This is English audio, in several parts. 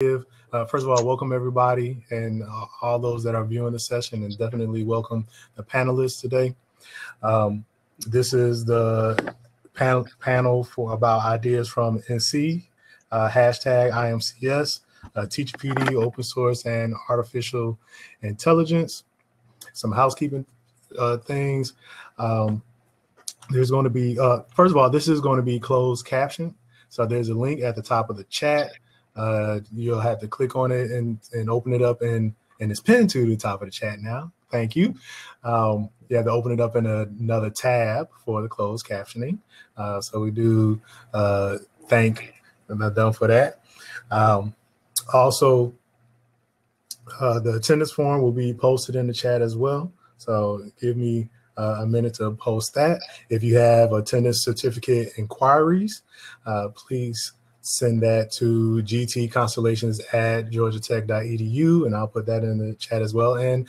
First of all, welcome everybody and all those that are viewing the session, and definitely welcome the panelists today. This is the panel for about ideas from NC, hashtag IMCS, Teacher PD, open source, and artificial intelligence. Some housekeeping things. There's going to be, first of all, this is going to be closed caption. So there's a link at the top of the chat. You'll have to click on it and open it up, and it's pinned to the top of the chat now. Thank you. You have to open it up in another tab for the closed captioning. So we do thank them for that. Also, the attendance form will be posted in the chat as well. So give me a minute to post that. If you have attendance certificate inquiries, please send that to gtconstellations@georgiatech.edu, and I'll put that in the chat as well. And,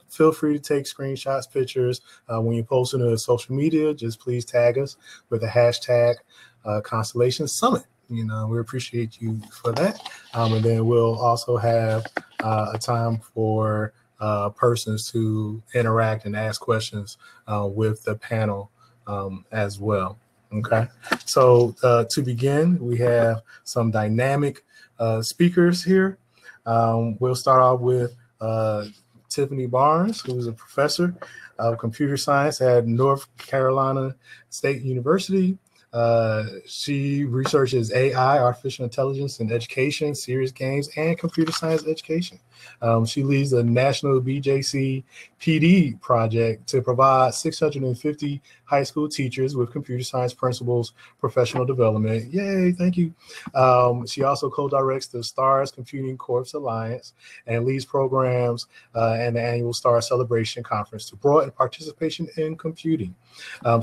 feel free to take screenshots, pictures. When you post it to social media, just please tag us with the hashtag Constellations Summit. We appreciate you for that. And then we'll also have a time for persons to interact and ask questions with the panel as well. Okay, so to begin, we have some dynamic speakers here. We'll start off with Tiffany Barnes, who is a professor of computer science at North Carolina State University. She researches AI, artificial intelligence in education, serious games, and computer science education. She leads the National BJC PD project to provide 650 high school teachers with computer science principles, professional development. Yay, thank you. She also co-directs the STARS Computing Corps Alliance and leads programs and the annual STARS Celebration Conference to broaden participation in computing.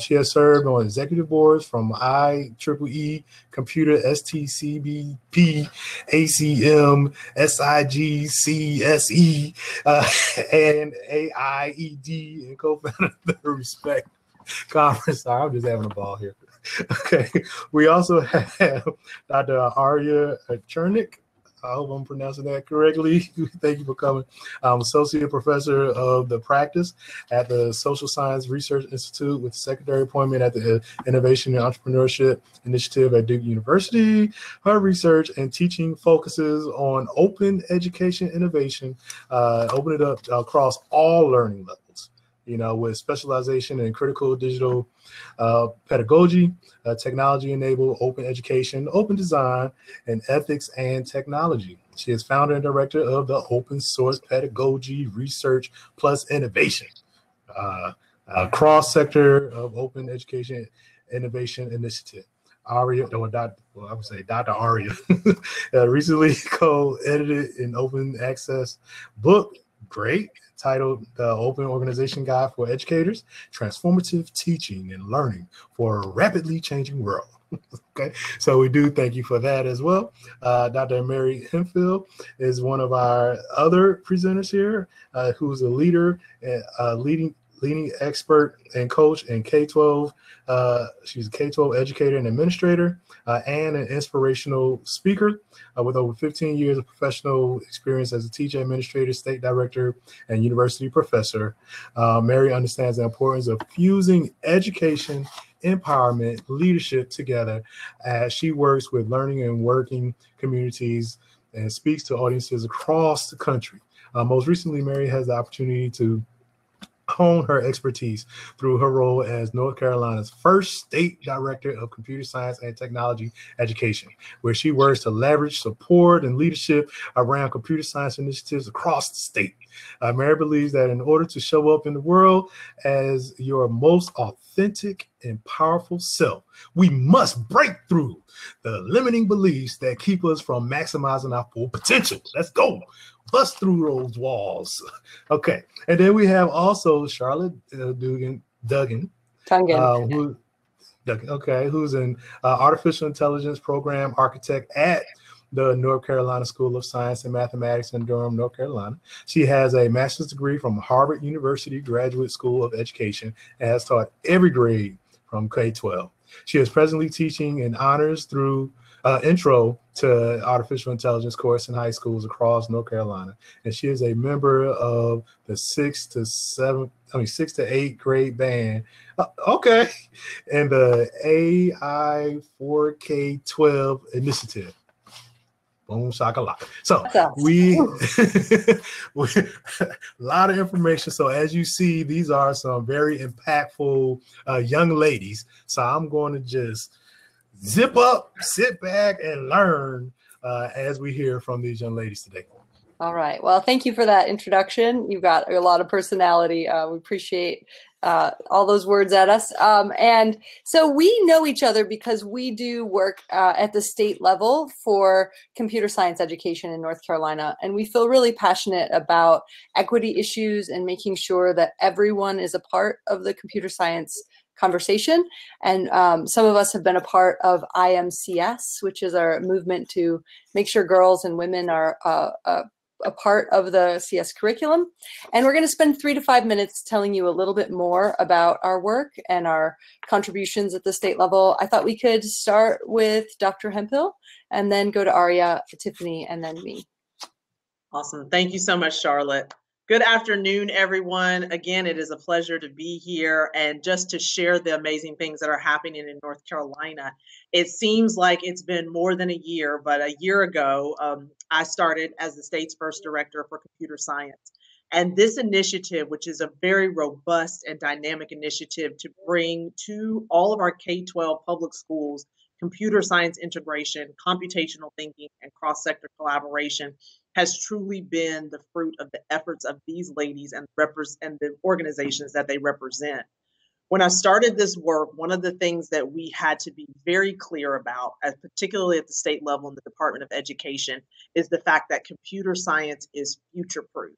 She has served on executive boards from IEEE, Computer, STCBP, ACM, SIG, CSE, and AIED, and co-founder of the Respect Conference. Sorry, I'm just having a ball here. Okay, we also have Dr. Aria Chernik. I hope I'm pronouncing that correctly. Thank you for coming. I'm Associate Professor of the Practice at the Social Science Research Institute with secondary appointment at the Innovation and Entrepreneurship Initiative at Duke University. Her research and teaching focuses on open education innovation, open it up across all learning levels, with specialization in critical digital pedagogy, technology-enabled open education, open design, and ethics and technology. She is founder and director of the Open Source Pedagogy Research Plus Innovation, cross-sector of open education innovation initiative. Aria, I would say Dr. Aria, recently co-edited an open access book, great, titled The Open Organization Guide for Educators, Transformative Teaching and Learning for a Rapidly Changing World. Okay, so we do thank you for that as well. Dr. Mary Hemphill is one of our other presenters here, who's a leader, leading expert and coach in K-12. She's a K-12 educator and administrator and an inspirational speaker with over 15 years of professional experience as a teacher, administrator, state director, and university professor. Mary understands the importance of fusing education, empowerment, leadership together as she works with learning and working communities and speaks to audiences across the country. Most recently, Mary has the opportunity to hone her expertise through her role as North Carolina's first state director of computer science and technology education, where she works to leverage support and leadership around computer science initiatives across the state. Mary believes that in order to show up in the world as your most authentic and powerful self, we must break through the limiting beliefs that keep us from maximizing our full potential. Let's go. Bust through those walls. Okay, and then we have also Charlotte Dungan, who's an artificial intelligence program architect at the North Carolina School of Science and Mathematics in Durham, North Carolina. She has a master's degree from Harvard University Graduate School of Education and has taught every grade from K-12. She is presently teaching in honors through intro to artificial intelligence course in high schools across North Carolina. And she is a member of the 6 to 8 grade band. Okay. And the AI 4K12 initiative. Boom, shakalaka. So we a lot of information. So as you see, these are some very impactful young ladies. So I'm going to just zip up, sit back, and learn as we hear from these young ladies today. All right. Well, thank you for that introduction. You've got a lot of personality. We appreciate all those words at us. And so we know each other because we do work at the state level for computer science education in North Carolina. And we feel really passionate about equity issues and making sure that everyone is a part of the computer science conversation. And some of us have been a part of IMCS, which is our movement to make sure girls and women are a part of the CS curriculum. And we're going to spend 3 to 5 minutes telling you a little bit more about our work and our contributions at the state level. I thought we could start with Dr. Hemphill and then go to Aria, Tiffany, and then me. Awesome. Thank you so much, Charlotte. Good afternoon, everyone. Again, it is a pleasure to be here and just to share the amazing things that are happening in North Carolina. It seems like it's been more than a year, but a year ago, I started as the state's first director for computer science. And this initiative, which is a very robust and dynamic initiative to bring to all of our K-12 public schools computer science integration, computational thinking, and cross-sector collaboration, has truly been the fruit of the efforts of these ladies and the organizations that they represent. When I started this work, one of the things that we had to be very clear about, particularly at the state level in the Department of Education, is the fact that computer science is future-proof.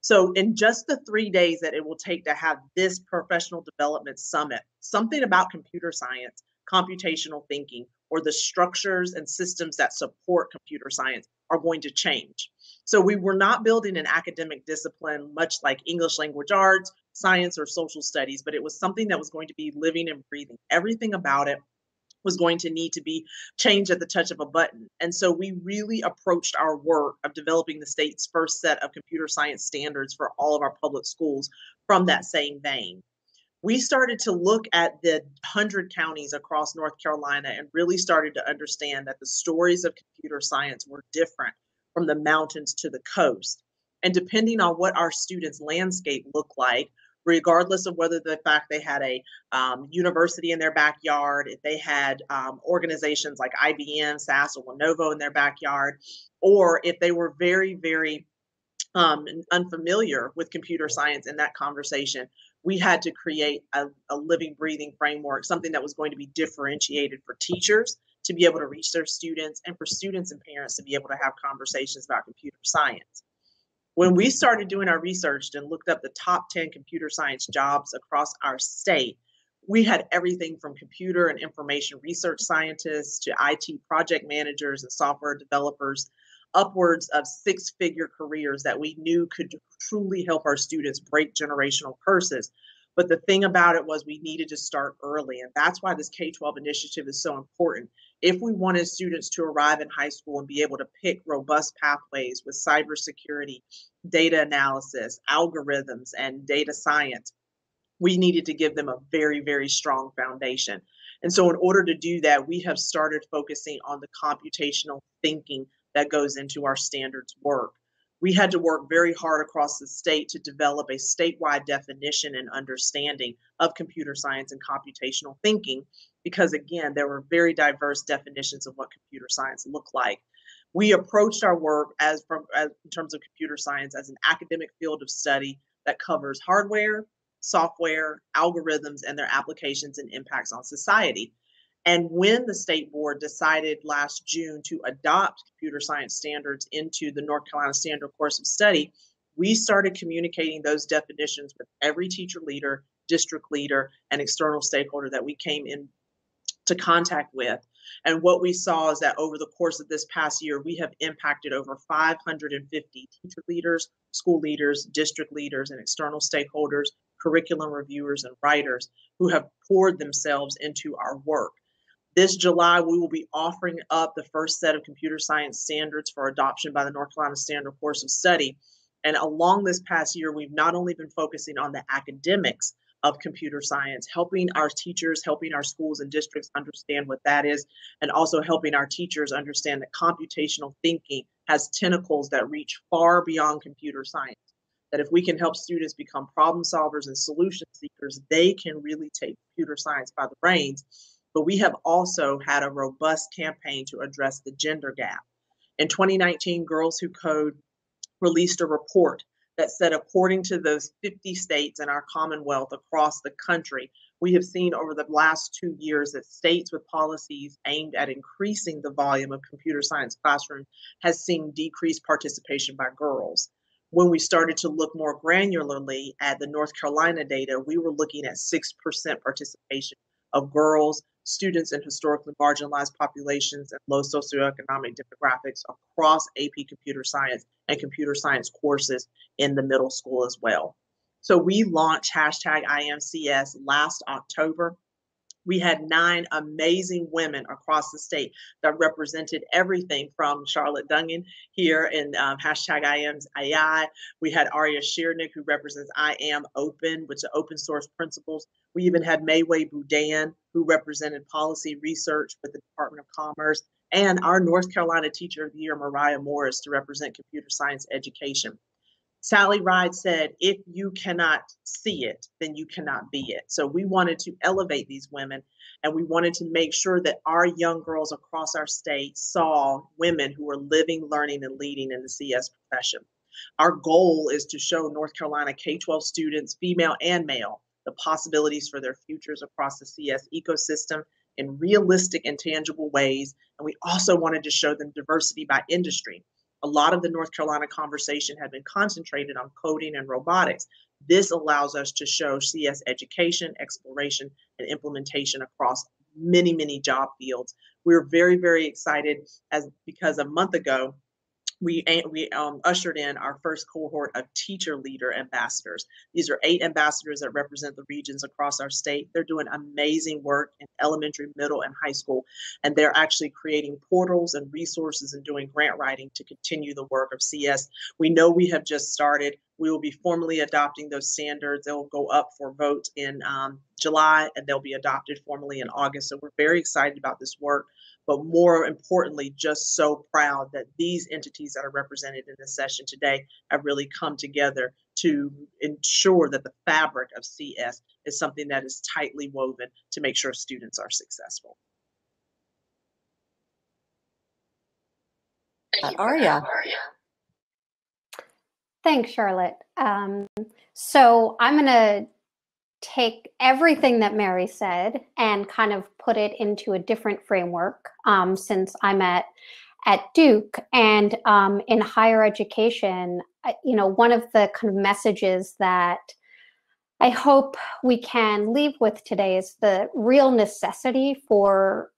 So in just the 3 days that it will take to have this professional development summit, something about computer science, computational thinking, or the structures and systems that support computer science are going to change. So we were not building an academic discipline, much like English language arts, science, or social studies, but it was something that was going to be living and breathing. Everything about it was going to need to be changed at the touch of a button. And so we really approached our work of developing the state's first set of computer science standards for all of our public schools from that same vein. We started to look at the 100 counties across North Carolina and really started to understand that the stories of computer science were different from the mountains to the coast. And depending on what our students' landscape looked like, regardless of whether the fact they had a university in their backyard, if they had organizations like IBM, SAS, or Lenovo in their backyard, or if they were very, very unfamiliar with computer science in that conversation, we had to create a living, breathing framework, something that was going to be differentiated for teachers to be able to reach their students and for students and parents to be able to have conversations about computer science. When we started doing our research and looked up the top 10 computer science jobs across our state, we had everything from computer and information research scientists to IT project managers and software developers, upwards of 6-figure careers that we knew could truly help our students break generational curses. But the thing about it was we needed to start early. And that's why this K-12 initiative is so important. If we wanted students to arrive in high school and be able to pick robust pathways with cybersecurity, data analysis, algorithms, and data science, we needed to give them a very, very strong foundation. And so in order to do that, we have started focusing on the computational thinking that goes into our standards work. We had to work very hard across the state to develop a statewide definition and understanding of computer science and computational thinking, because again, there were very diverse definitions of what computer science looked like. We approached our work in terms of computer science as an academic field of study that covers hardware, software, algorithms, and their applications and impacts on society. And when the state board decided last June to adopt computer science standards into the North Carolina Standard Course of Study, we started communicating those definitions with every teacher leader, district leader, and external stakeholder that we came into contact with. And what we saw is that over the course of this past year, we have impacted over 550 teacher leaders, school leaders, district leaders, and external stakeholders, curriculum reviewers, and writers who have poured themselves into our work. This July, we will be offering up the first set of computer science standards for adoption by the North Carolina Standard Course of Study. And along this past year, we've not only been focusing on the academics of computer science, helping our teachers, helping our schools and districts understand what that is, and also helping our teachers understand that computational thinking has tentacles that reach far beyond computer science. That if we can help students become problem solvers and solution seekers, they can really take computer science by the reins. But we have also had a robust campaign to address the gender gap. In 2019, Girls Who Code released a report that said, according to those 50 states in our Commonwealth across the country, we have seen over the last 2 years that states with policies aimed at increasing the volume of computer science classrooms has seen decreased participation by girls. When we started to look more granularly at the North Carolina data, we were looking at 6% participation of girls, students in historically marginalized populations and low socioeconomic demographics across AP Computer Science and computer science courses in the middle school as well. So we launched hashtag IMCS last October. We had 9 amazing women across the state that represented everything from Charlotte Dungan here in hashtag IAMSAI. We had Aria Chernik, who represents I Am Open, which is open source principles. We even had Mayway Boudin, who represented policy research with the Department of Commerce, and our North Carolina Teacher of the Year, Mariah Morris, to represent computer science education. Sally Ride said, if you cannot see it, then you cannot be it. So we wanted to elevate these women, and we wanted to make sure that our young girls across our state saw women who were living, learning, and leading in the CS profession. Our goal is to show North Carolina K-12 students, female and male, the possibilities for their futures across the CS ecosystem in realistic and tangible ways. And we also wanted to show them diversity by industry. A lot of the North Carolina conversation had been concentrated on coding and robotics. This allows us to show CS education, exploration, and implementation across many, many job fields. We're very, very excited because a month ago, we ushered in our first cohort of teacher leader ambassadors. These are 8 ambassadors that represent the regions across our state. They're doing amazing work in elementary, middle, and high school, and they're actually creating portals and resources and doing grant writing to continue the work of CS. We know we have just started. We will be formally adopting those standards. They'll go up for vote in July, and they'll be adopted formally in August. So we're very excited about this work. But more importantly, just so proud that these entities that are represented in this session today have really come together to ensure that the fabric of CS is something that is tightly woven to make sure students are successful. Aria. Thanks, Charlotte. So I'm going to take everything that Mary said and kind of put it into a different framework, since I'm at Duke and in higher education. One of the kind of messages that I hope we can leave with today is the real necessity for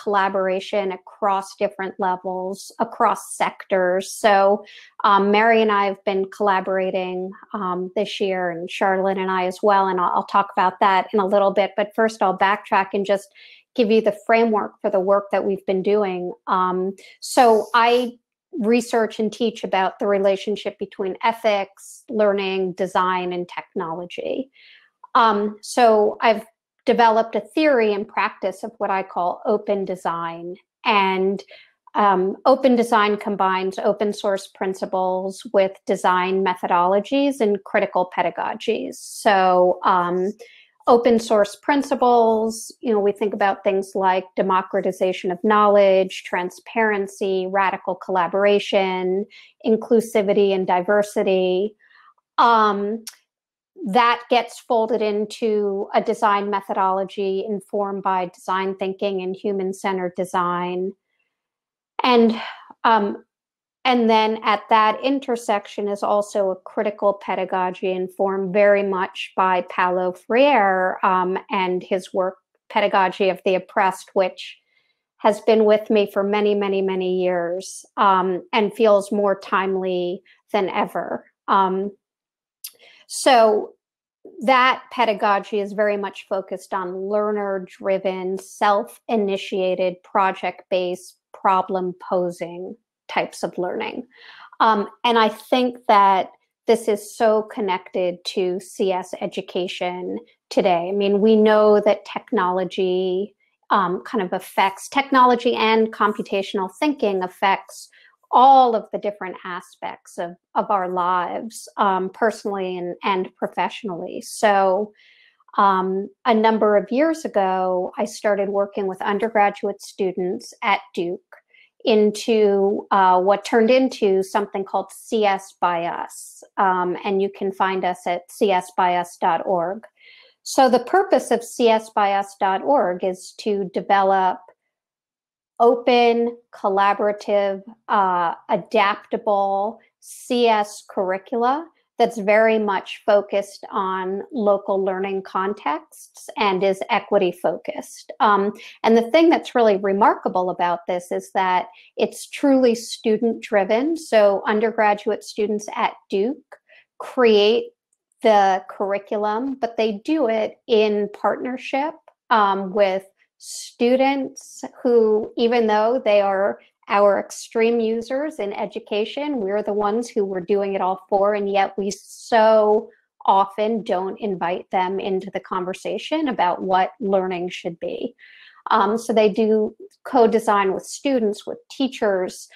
collaboration across different levels, across sectors. So Mary and I have been collaborating this year, and Charlotte and I as well, and I'll talk about that in a little bit. But first I'll backtrack and just give you the framework for the work that we've been doing. So I research and teach about the relationship between ethics, learning, design, and technology. So I've developed a theory and practice of what I call open design. And open design combines open source principles with design methodologies and critical pedagogies. So open source principles, we think about things like democratization of knowledge, transparency, radical collaboration, inclusivity, and diversity. That gets folded into a design methodology informed by design thinking and human-centered design. And then at that intersection is also a critical pedagogy informed very much by Paulo Freire and his work, Pedagogy of the Oppressed, which has been with me for many, many, many years and feels more timely than ever. So that pedagogy is very much focused on learner-driven, self-initiated, project-based, problem-posing types of learning. And I think that this is so connected to CS education today. I mean, we know that technology kind of affects, technology and computational thinking affects all of the different aspects of our lives, personally and professionally. So a number of years ago, I started working with undergraduate students at Duke into what turned into something called CS by Us. And you can find us at csbyus.org. So the purpose of csbyus.org is to develop open, collaborative, adaptable CS curricula that's very much focused on local learning contexts and is equity focused. And the thing that's really remarkable about this is that it's truly student driven. So undergraduate students at Duke create the curriculum, but they do it in partnership with students who, even though they are our extreme users in education, we're the ones who we're doing it all for, and yet we so often don't invite them into the conversation about what learning should be. So they do co-design with students, with teachers,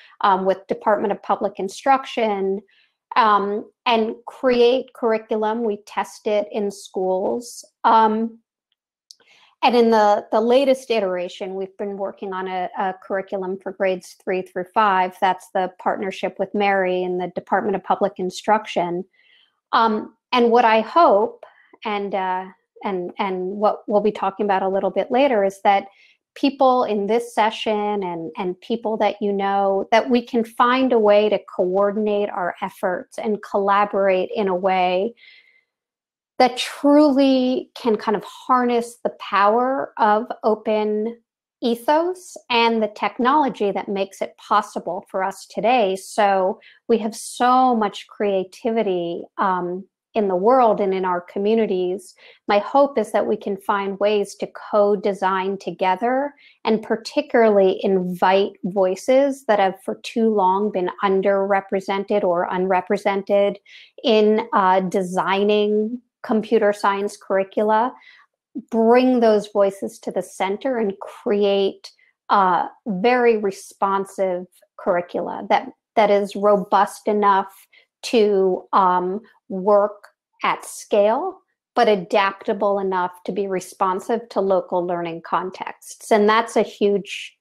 with Department of Public Instruction, and create curriculum. We test it in schools. And in the latest iteration, we've been working on a curriculum for grades 3 through 5. That's the partnership with Mary and the Department of Public Instruction. And what I hope, and what we'll be talking about a little bit later, is that people in this session and people that you know, that we can find a way to coordinate our efforts and collaborate in a way that truly can kind of harness the power of open ethos and the technology that makes it possible for us today. So we have so much creativity in the world and in our communities. My hope is that we can find ways to co-design together and particularly invite voices that have for too long been underrepresented or unrepresented in designing computer science curricula, bring those voices to the center and create very responsive curricula that is robust enough to work at scale, but adaptable enough to be responsive to local learning contexts. And that's a huge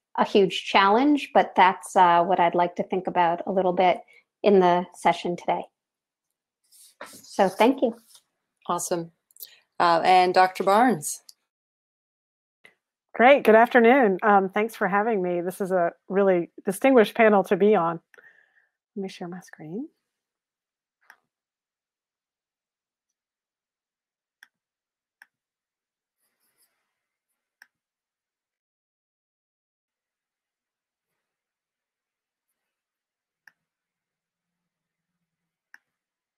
challenge, but that's what I'd like to think about a little bit in the session today. So thank you. Awesome. And Dr. Barnes. Great. Good afternoon. Thanks for having me. This is a really distinguished panel to be on. Let me share my screen.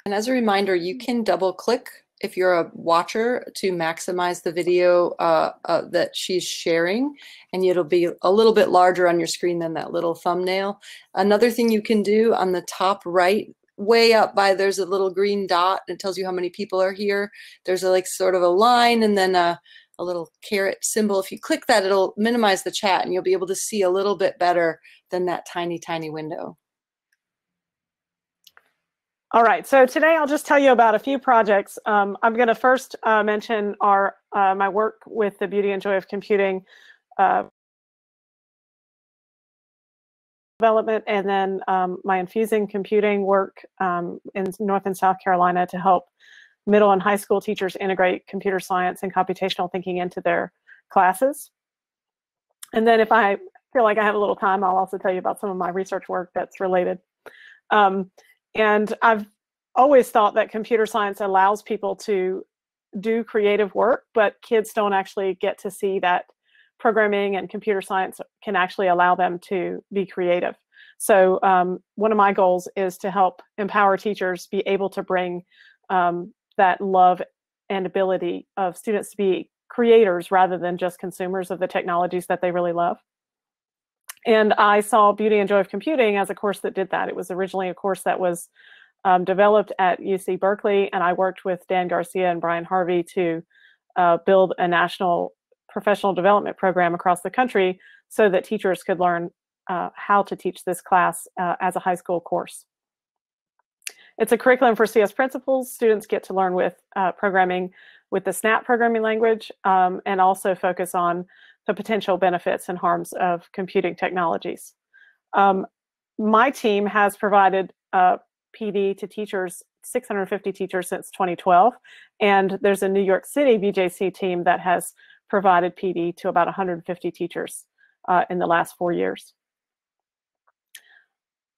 And as a reminder, you can double click if you're a watcher to maximize the video that she's sharing, and it'll be a little bit larger on your screen than that little thumbnail. Another thing you can do on the top right, way up by, there's a little green dot that tells you how many people are here. There's a like sort of a line and then a little caret symbol. If you click that, it'll minimize the chat and you'll be able to see a little bit better than that tiny, tiny window. All right, so today I'll just tell you about a few projects. I'm going to first mention my work with the Beauty and Joy of Computing development, and then my Infusing Computing work in North and South Carolina to help middle and high school teachers integrate computer science and computational thinking into their classes. And then if I feel like I have a little time, I'll also tell you about some of my research work that's related. And I've always thought that computer science allows people to do creative work, but kids don't actually get to see that programming and computer science can actually allow them to be creative. So one of my goals is to help empower teachers be able to bring that love and ability of students to be creators rather than just consumers of the technologies that they really love. And I saw Beauty and Joy of Computing as a course that did that. It was originally a course that was developed at UC Berkeley, and I worked with Dan Garcia and Brian Harvey to build a national professional development program across the country so that teachers could learn how to teach this class as a high school course. It's a curriculum for CS principals. Students get to learn with programming with the SNAP programming language and also focus on the potential benefits and harms of computing technologies. My team has provided PD to teachers, 650 teachers since 2012, and there's a New York City BJC team that has provided PD to about 150 teachers in the last 4 years.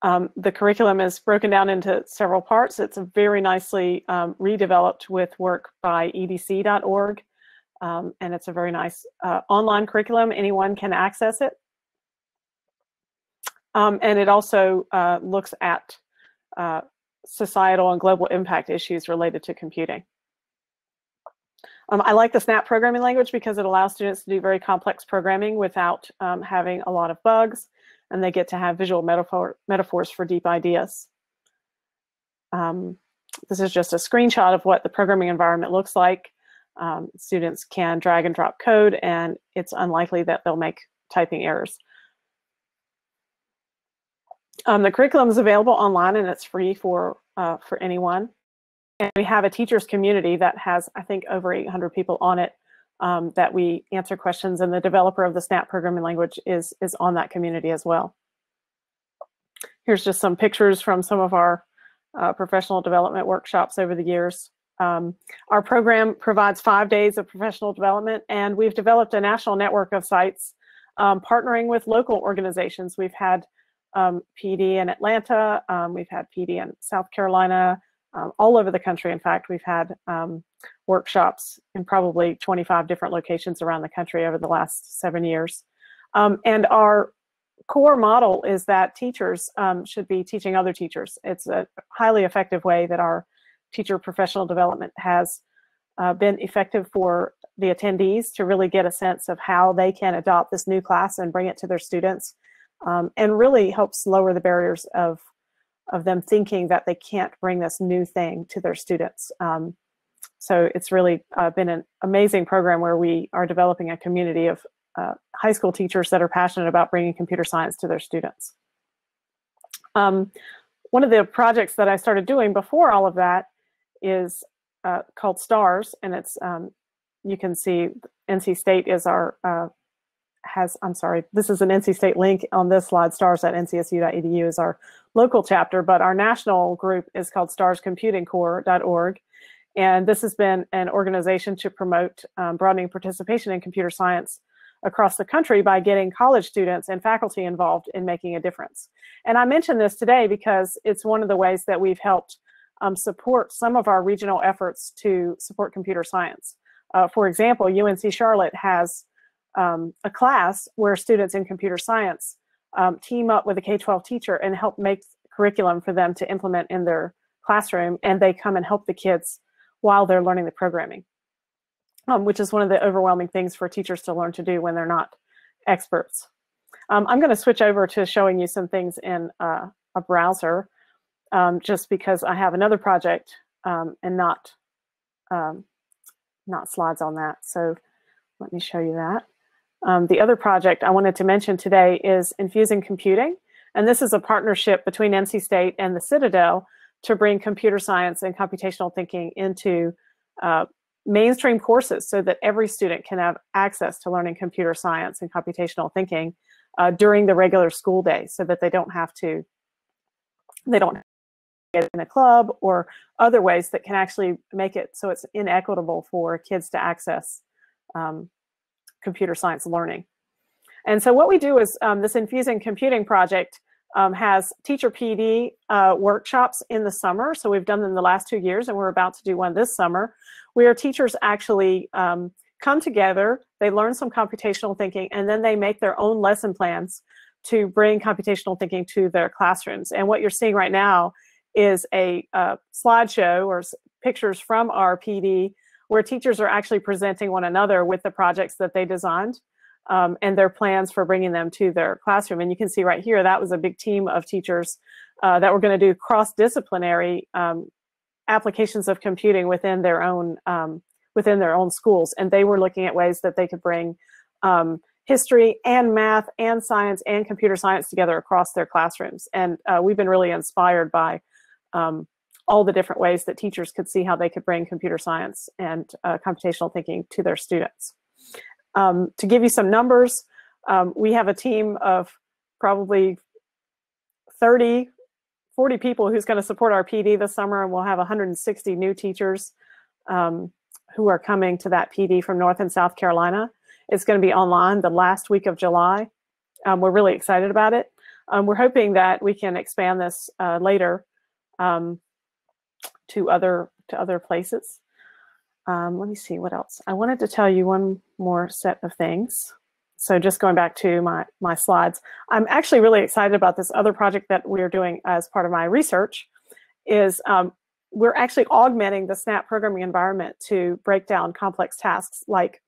The curriculum is broken down into several parts. It's very nicely redeveloped with work by edc.org, and it's a very nice online curriculum. Anyone can access it. And it also looks at societal and global impact issues related to computing. I like the SNAP programming language because it allows students to do very complex programming without having a lot of bugs, and they get to have visual metaphors for deep ideas. This is just a screenshot of what the programming environment looks like. Students can drag and drop code, and it's unlikely that they'll make typing errors. The curriculum is available online, and it's free for anyone. And we have a teachers community that has, I think, over 800 people on it that we answer questions, and the developer of the SNAP programming language is on that community as well. Here's just some pictures from some of our professional development workshops over the years. Our program provides 5 days of professional development, and we've developed a national network of sites partnering with local organizations. We've had PD in Atlanta, we've had PD in South Carolina, all over the country. In fact, we've had workshops in probably 25 different locations around the country over the last 7 years. And our core model is that teachers should be teaching other teachers. It's a highly effective way that our teacher professional development has been effective for the attendees to really get a sense of how they can adopt this new class and bring it to their students, and really helps lower the barriers of them thinking that they can't bring this new thing to their students. So it's really been an amazing program where we are developing a community of high school teachers that are passionate about bringing computer science to their students. One of the projects that I started doing before all of that is called STARS, and it's, you can see NC State is our, I'm sorry, this is an NC State link on this slide. stars.ncsu.edu is our local chapter, but our national group is called starscomputingcorps.org. And this has been an organization to promote broadening participation in computer science across the country by getting college students and faculty involved in making a difference. And I mention this today because it's one of the ways that we've helped support some of our regional efforts to support computer science. For example, UNC Charlotte has a class where students in computer science team up with a K-12 teacher and help make curriculum for them to implement in their classroom, and they come and help the kids while they're learning the programming, which is one of the overwhelming things for teachers to learn to do when they're not experts. I'm going to switch over to showing you some things in a browser, just because I have another project and not slides on that. So let me show you that. The other project I wanted to mention today is Infusing Computing, and this is a partnership between NC State and the Citadel to bring computer science and computational thinking into mainstream courses so that every student can have access to learning computer science and computational thinking during the regular school day, so that they don't have to get in a club or other ways that can actually make it so it's inequitable for kids to access computer science learning. And so what we do is this Infusing Computing project has teacher PD workshops in the summer. So we've done them the last 2 years, and we're about to do one this summer, where teachers actually come together, they learn some computational thinking, and then they make their own lesson plans to bring computational thinking to their classrooms. And what you're seeing right now is a slideshow or pictures from our PD where teachers are actually presenting one another with the projects that they designed and their plans for bringing them to their classroom. And you can see right here, that was a big team of teachers that were going to do cross-disciplinary applications of computing within their own schools. And they were looking at ways that they could bring history and math and science and computer science together across their classrooms. And we've been really inspired by all the different ways that teachers could see how they could bring computer science and computational thinking to their students. To give you some numbers, we have a team of probably 40 people who's going to support our PD this summer, and we'll have 160 new teachers who are coming to that PD from North and South Carolina. It's going to be online the last week of July. We're really excited about it. We're hoping that we can expand this later to other places. Let me see what else. I wanted to tell you one more set of things. So just going back to my slides, I'm actually really excited about this other project that we're doing as part of my research. Is we're actually augmenting the SNAP programming environment to break down complex tasks like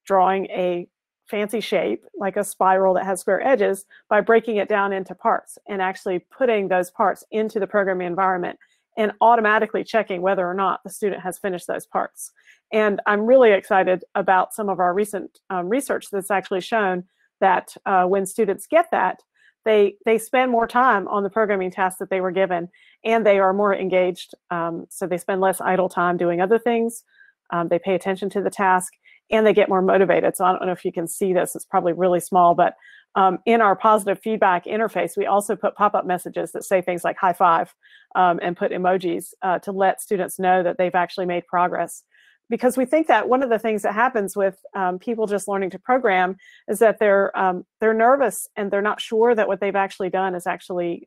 drawing a fancy shape, like a spiral that has square edges, by breaking it down into parts and actually putting those parts into the programming environment and automatically checking whether or not the student has finished those parts. And I'm really excited about some of our recent research that's actually shown that when students get that, they spend more time on the programming tasks that they were given, and they are more engaged. So they spend less idle time doing other things. They pay attention to the task, and they get more motivated. So I don't know if you can see this, it's probably really small, but in our positive feedback interface, we also put pop-up messages that say things like high five and put emojis to let students know that they've actually made progress. Because we think that one of the things that happens with people just learning to program is that they're nervous and they're not sure that what they've actually done is actually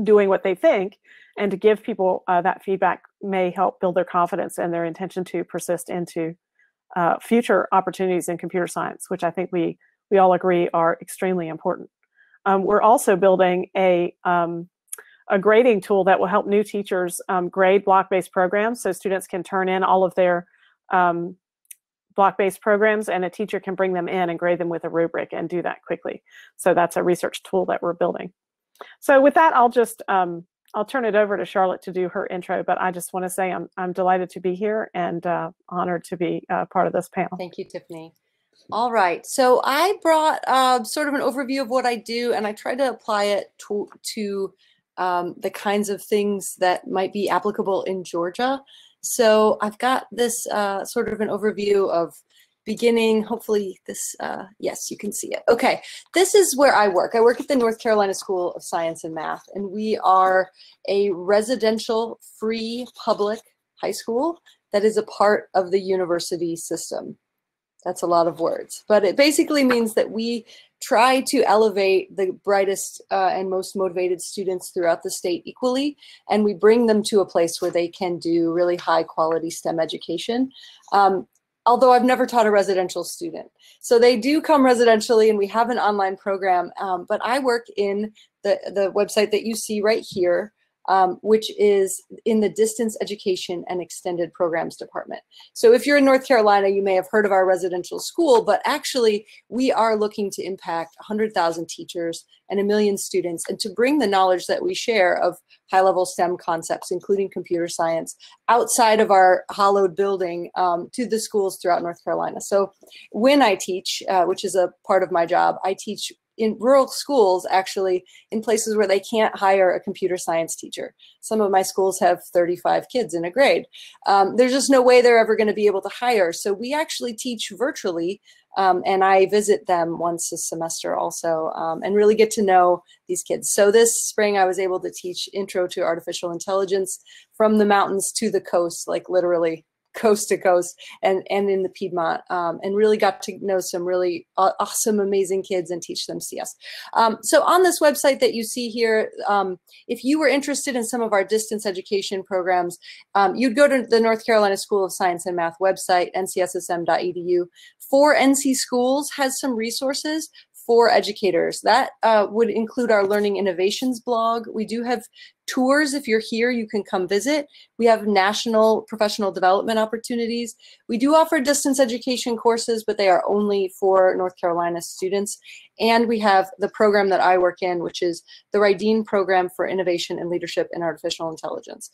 doing what they think. And to give people that feedback may help build their confidence and their intention to persist into future opportunities in computer science, which I think we all agree are extremely important. We're also building a grading tool that will help new teachers grade block-based programs, so students can turn in all of their block-based programs, and a teacher can bring them in and grade them with a rubric and do that quickly. So that's a research tool that we're building. So with that, I'll turn it over to Charlotte to do her intro, but I just want to say I'm delighted to be here and honored to be part of this panel. Thank you, Tiffany. All right, so I brought sort of an overview of what I do, and I tried to apply it to the kinds of things that might be applicable in Georgia. So I've got this sort of an overview of beginning, hopefully this, yes, you can see it. Okay, this is where I work. I work at the North Carolina School of Science and Math, and we are a residential free public high school that is a part of the university system. That's a lot of words, but it basically means that we try to elevate the brightest and most motivated students throughout the state equally, and we bring them to a place where they can do really high quality STEM education. Although I've never taught a residential student. So they do come residentially, and we have an online program, but I work in the website that you see right here, which is in the Distance Education and Extended Programs Department. So if you're in North Carolina, you may have heard of our residential school, but actually we are looking to impact 100,000 teachers and 1 million students, and to bring the knowledge that we share of high-level STEM concepts, including computer science, outside of our hallowed building to the schools throughout North Carolina. So when I teach, which is a part of my job, I teach in rural schools, actually, in places where they can't hire a computer science teacher. Some of my schools have 35 kids in a grade. There's just no way they're ever going to be able to hire. So we actually teach virtually, and I visit them once a semester also, and really get to know these kids. So this spring, I was able to teach Intro to Artificial Intelligence from the mountains to the coast, like literally coast to coast, and in the Piedmont, and really got to know some really awesome, amazing kids and teach them CS. So on this website that you see here, if you were interested in some of our distance education programs, you'd go to the North Carolina School of Science and Math website, ncssm.edu. 4NC Schools has some resources for educators. That would include our Learning Innovations blog. We do have tours. If you're here, you can come visit. We have national professional development opportunities. We do offer distance education courses, but they are only for North Carolina students. And we have the program that I work in, which is the Ryden program for innovation and leadership in artificial intelligence.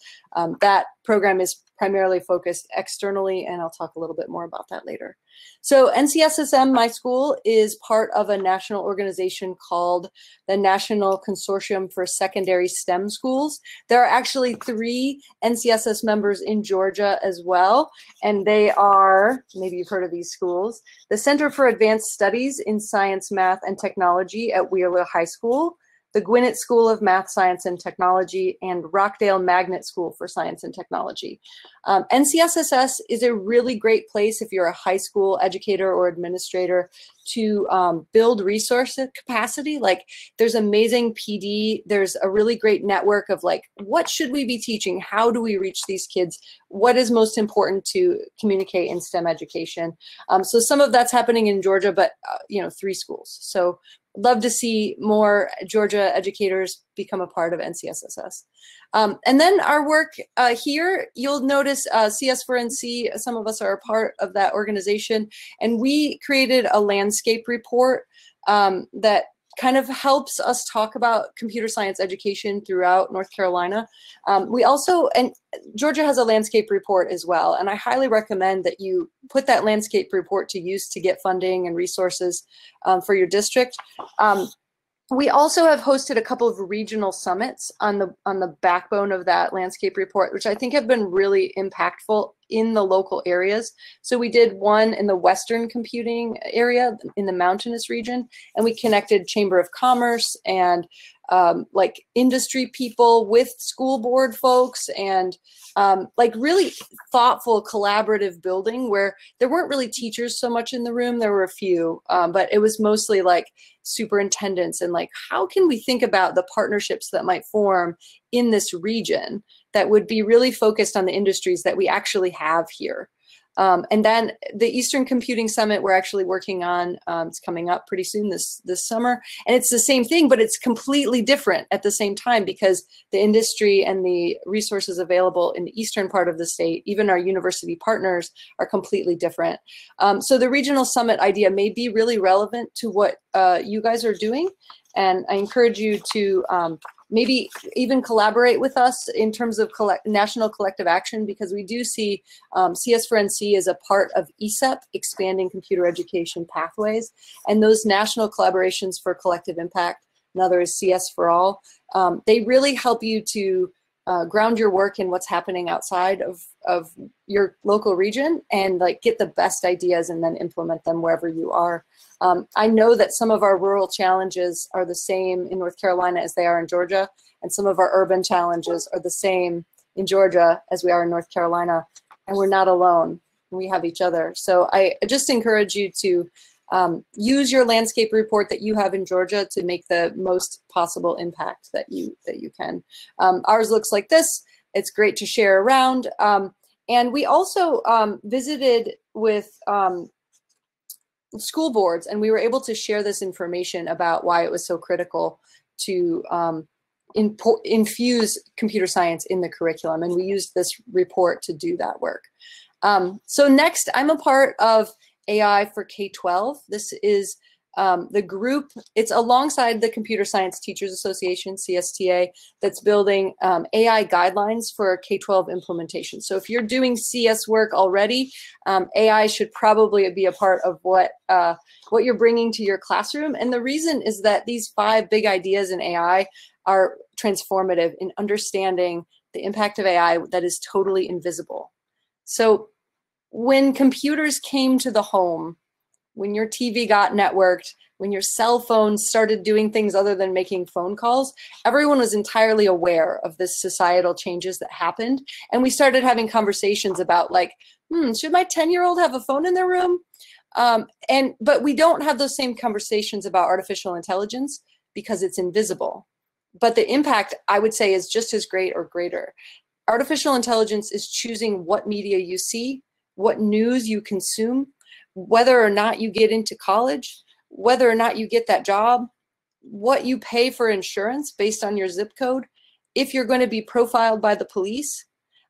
That program is primarily focused externally, and I'll talk a little bit more about that later. So NCSSM, my school, is part of a national organization called the National Consortium for Secondary STEM Schools. There are actually 3 NCSS members in Georgia as well, and they are, maybe you've heard of these schools, the Center for Advanced Studies in Science, Math, and Technology at Wheeler High School, the Gwinnett School of Math, Science, and Technology, and Rockdale Magnet School for Science and Technology. NCSSS is a really great place if you're a high school educator or administrator to build resource capacity. Like, there's amazing PD, there's a really great network of like, what should we be teaching? How do we reach these kids? What is most important to communicate in STEM education? So some of that's happening in Georgia, but 3 schools. So love to see more Georgia educators become a part of NCSSS. And then our work here, you'll notice CS4NC, some of us are a part of that organization, and we created a landscape report that kind of helps us talk about computer science education throughout North Carolina. We also, and Georgia has a landscape report as well, and I highly recommend that you put that landscape report to use to get funding and resources for your district. We also have hosted a couple of regional summits on the backbone of that landscape report, which I think have been really impactful in the local areas. So we did one in the Western computing area in the mountainous region, and we connected Chamber of Commerce and like industry people with school board folks, and like really thoughtful collaborative building where there weren't really teachers so much in the room. There were a few, but it was mostly like superintendents and like, how can we think about the partnerships that might form in this region that would be really focused on the industries that we actually have here. And then the Eastern Computing Summit we're actually working on, it's coming up pretty soon this summer. And it's the same thing, but it's completely different at the same time because the industry and the resources available in the eastern part of the state, even our university partners, are completely different. So the regional summit idea may be really relevant to what you guys are doing. And I encourage you to maybe even collaborate with us in terms of national collective action, because we do see CS4NC as a part of ESEP, Expanding Computer Education Pathways, and those national collaborations for collective impact, another is CS for All. They really help you to ground your work in what's happening outside of your local region and like get the best ideas and then implement them wherever you are. I know that some of our rural challenges are the same in North Carolina as they are in Georgia, and some of our urban challenges are the same in Georgia as we are in North Carolina, and we're not alone. We have each other. So I just encourage you to use your landscape report that you have in Georgia to make the most possible impact that you can. Ours looks like this. It's great to share around. And we also visited with school boards, and we were able to share this information about why it was so critical to infuse computer science in the curriculum. And we used this report to do that work. So next, I'm a part of AI for K-12. This is the group, it's alongside the Computer Science Teachers Association, CSTA, that's building AI guidelines for K-12 implementation. So if you're doing CS work already, AI should probably be a part of what you're bringing to your classroom. And the reason is that these 5 big ideas in AI are transformative in understanding the impact of AI that is totally invisible. So when computers came to the home, when your TV got networked, when your cell phone started doing things other than making phone calls, everyone was entirely aware of the societal changes that happened. And we started having conversations about like, should my 10-year-old have a phone in their room? But we don't have those same conversations about artificial intelligence because it's invisible. But the impact, I would say, is just as great or greater. Artificial intelligence is choosing what media you see, what news you consume, whether or not you get into college, whether or not you get that job, what you pay for insurance based on your zip code. if you're going to be profiled by the police,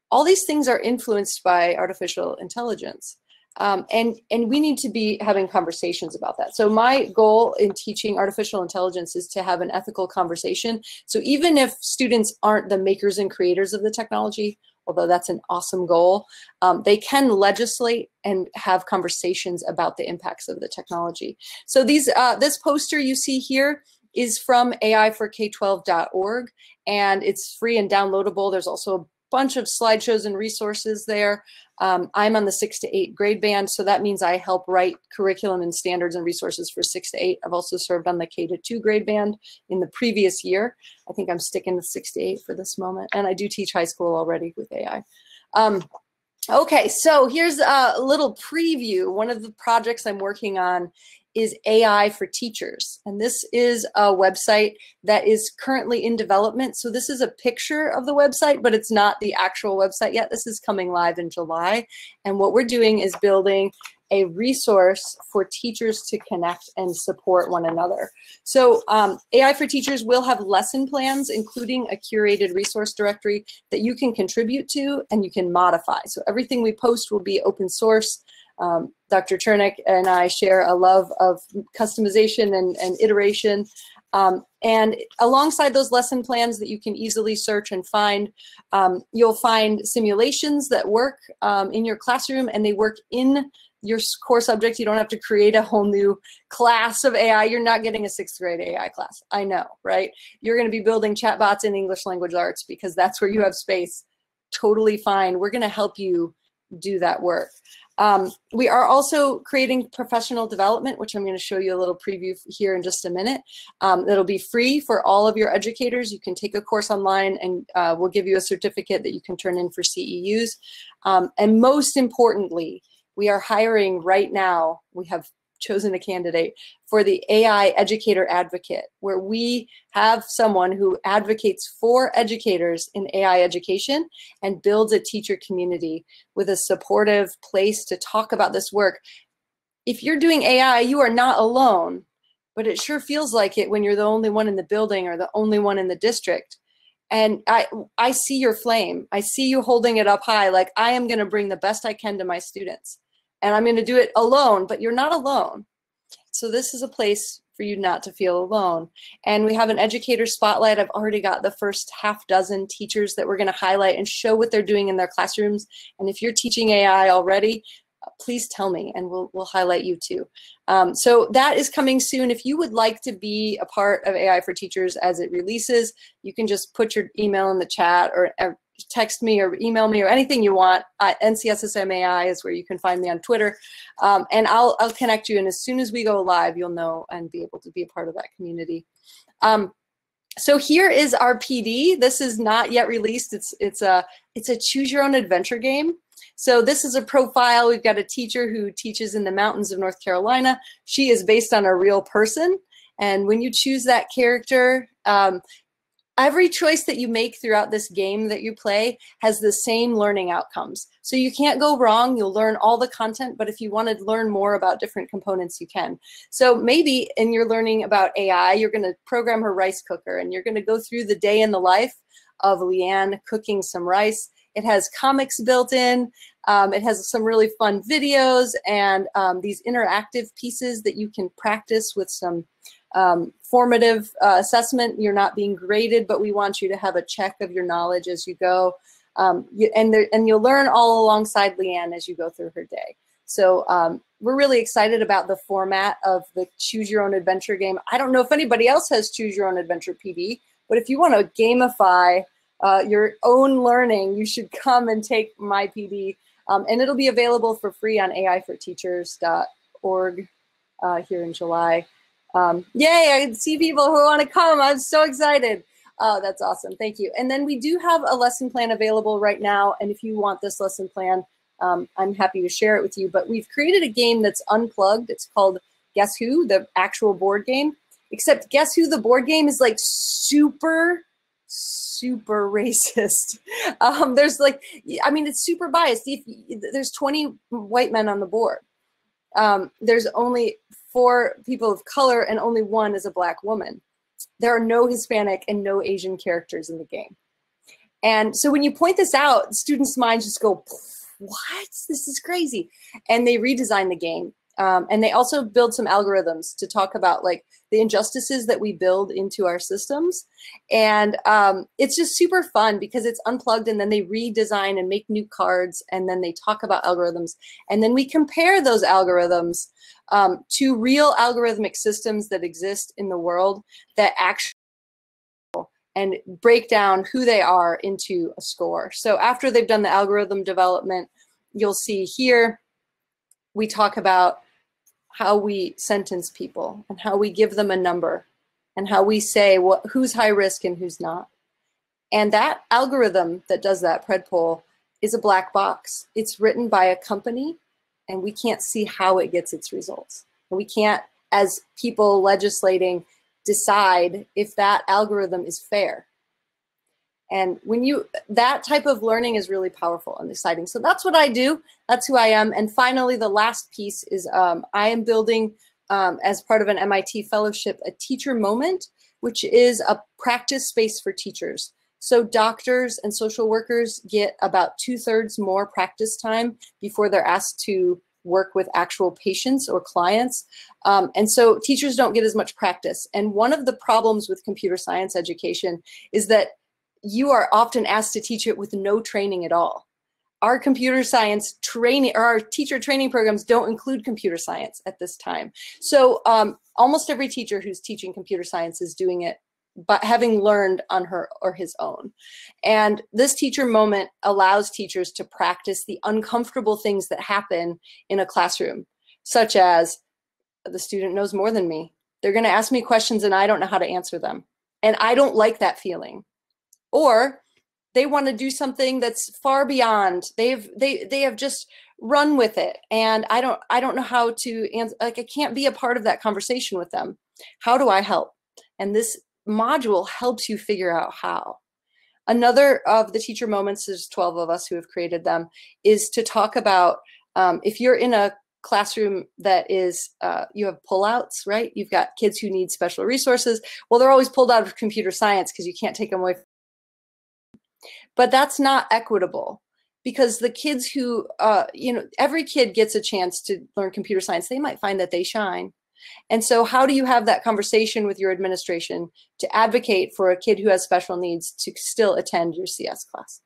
all these things are influenced by artificial intelligence. And we need to be having conversations about that. So my goal in teaching artificial intelligence is to have an ethical conversation. So even if students aren't the makers and creators of the technology, although that's an awesome goal, they can legislate and have conversations about the impacts of the technology. So this poster you see here is from AI4K12.org, and it's free and downloadable. There's also a bunch of slideshows and resources there. I'm on the 6 to 8 grade band, so that means I help write curriculum and standards and resources for 6 to 8. I've also served on the K to 2 grade band in the previous year. I think I'm sticking to 6 to 8 for this moment, and I do teach high school already with AI. Okay, so here's a little preview. One of the projects I'm working on is AI for teachers. And this is a website that is currently in development. So this is a picture of the website, but it's not the actual website yet. This is coming live in July. And what we're doing is building a resource for teachers to connect and support one another. So AI for Teachers will have lesson plans, including a curated resource directory that you can contribute to and you can modify. So everything we post will be open source. Dr. Chernik and I share a love of customization and iteration. And alongside those lesson plans that you can easily search and find, you'll find simulations that work in your classroom, and they work in your core subject. You don't have to create a whole new class of AI. You're not getting a 6th grade AI class. I know, right? You're going to be building chatbots in English language arts because that's where you have space. Totally fine. We're going to help you do that work. We are also creating professional development, which I'm going to show you a little preview here in just a minute. That'll be free for all of your educators. You can take a course online, and we'll give you a certificate that you can turn in for CEUs. And most importantly, we are hiring right now. We have chosen a candidate for the AI educator advocate, where we have someone who advocates for educators in AI education and builds a teacher community with a supportive place to talk about this work. If you're doing AI, you are not alone, but it sure feels like it when you're the only one in the building or the only one in the district. And I see your flame. I see you holding it up high, like I am going to bring the best I can to my students. And I'm going to do it alone, but you're not alone. So this is a place for you not to feel alone. And we have an Educator Spotlight. I've already got the first half dozen teachers that we're going to highlight and show what they're doing in their classrooms. And if you're teaching AI already, please tell me, and we'll highlight you too. So that is coming soon. If you would like to be a part of AI for Teachers as it releases, you can just put your email in the chat, or text me or email me or anything you want. NCSSMAI is where you can find me on Twitter. And I'll connect you. And as soon as we go live, you'll know and be able to be a part of that community. So here is our PD. This is not yet released. It's a choose your own adventure game. So this is a profile. We've got a teacher who teaches in the mountains of North Carolina. She is based on a real person. And when you choose that character, every choice that you make throughout this game that you play has the same learning outcomes. So you can't go wrong. You'll learn all the content, but if you want to learn more about different components, you can. So maybe in your learning about AI, you're going to program her rice cooker, and you're going to go through the day in the life of Leanne cooking some rice. It has comics built in. It has some really fun videos and these interactive pieces that you can practice with some formative assessment. You're not being graded, but we want you to have a check of your knowledge as you go. And you'll learn all alongside Leanne as you go through her day. So we're really excited about the format of the Choose Your Own Adventure game. I don't know if anybody else has Choose Your Own Adventure PD, but if you want to gamify your own learning, you should come and take my PD. And it'll be available for free on aiforteachers.org here in July. Yay, I see people who want to come. I'm so excited. Oh, that's awesome. Thank you. And then we do have a lesson plan available right now. And if you want this lesson plan, I'm happy to share it with you. But we've created a game that's unplugged. It's called Guess Who, the actual board game. Except Guess Who, the board game is like super racist. There's like, I mean, it's super biased. There's 20 white men on the board. There's only 4 people of color, and only 1 is a black woman. There are no Hispanic and no Asian characters in the game. And so when you point this out, students' minds just go, what? This is crazy. And they redesign the game. And they also build some algorithms to talk about like the injustices that we build into our systems. And it's just super fun because it's unplugged, and then they redesign and make new cards, and then they talk about algorithms. And then we compare those algorithms to real algorithmic systems that exist in the world that actually and break down who they are into a score. So after they've done the algorithm development, you'll see here, we talk about how we sentence people and how we give them a number and how we say who's high risk and who's not. And that algorithm that does that predpol is a black box. It's written by a company, and we can't see how it gets its results. And we can't, as people legislating, decide if that algorithm is fair. And that type of learning is really powerful and exciting. So that's what I do. That's who I am. And finally, the last piece is I am building, as part of an MIT fellowship, a teacher moment, which is a practice space for teachers. So doctors and social workers get about 2/3 more practice time before they're asked to work with actual patients or clients. And so teachers don't get as much practice. And one of the problems with computer science education is that you are often asked to teach it with no training at all. Our computer science training, or our teacher training programs, don't include computer science at this time. So almost every teacher who's teaching computer science is doing it but having learned on her or his own. And this teacher moment allows teachers to practice the uncomfortable things that happen in a classroom, such as the student knows more than me. They're going to ask me questions and I don't know how to answer them. And I don't like that feeling. Or they want to do something that's far beyond. They have just run with it, and I don't know how to answer. Like, I can't be a part of that conversation with them. How do I help? And this module helps you figure out how. Another of the teacher moments, there's 12 of us who have created them, is to talk about if you're in a classroom that is, you have pullouts, right? You've got kids who need special resources. Well, they're always pulled out of computer science because you can't take them away. But that's not equitable, because the kids who, every kid gets a chance to learn computer science. They might find that they shine. And so how do you have that conversation with your administration to advocate for a kid who has special needs to still attend your CS class?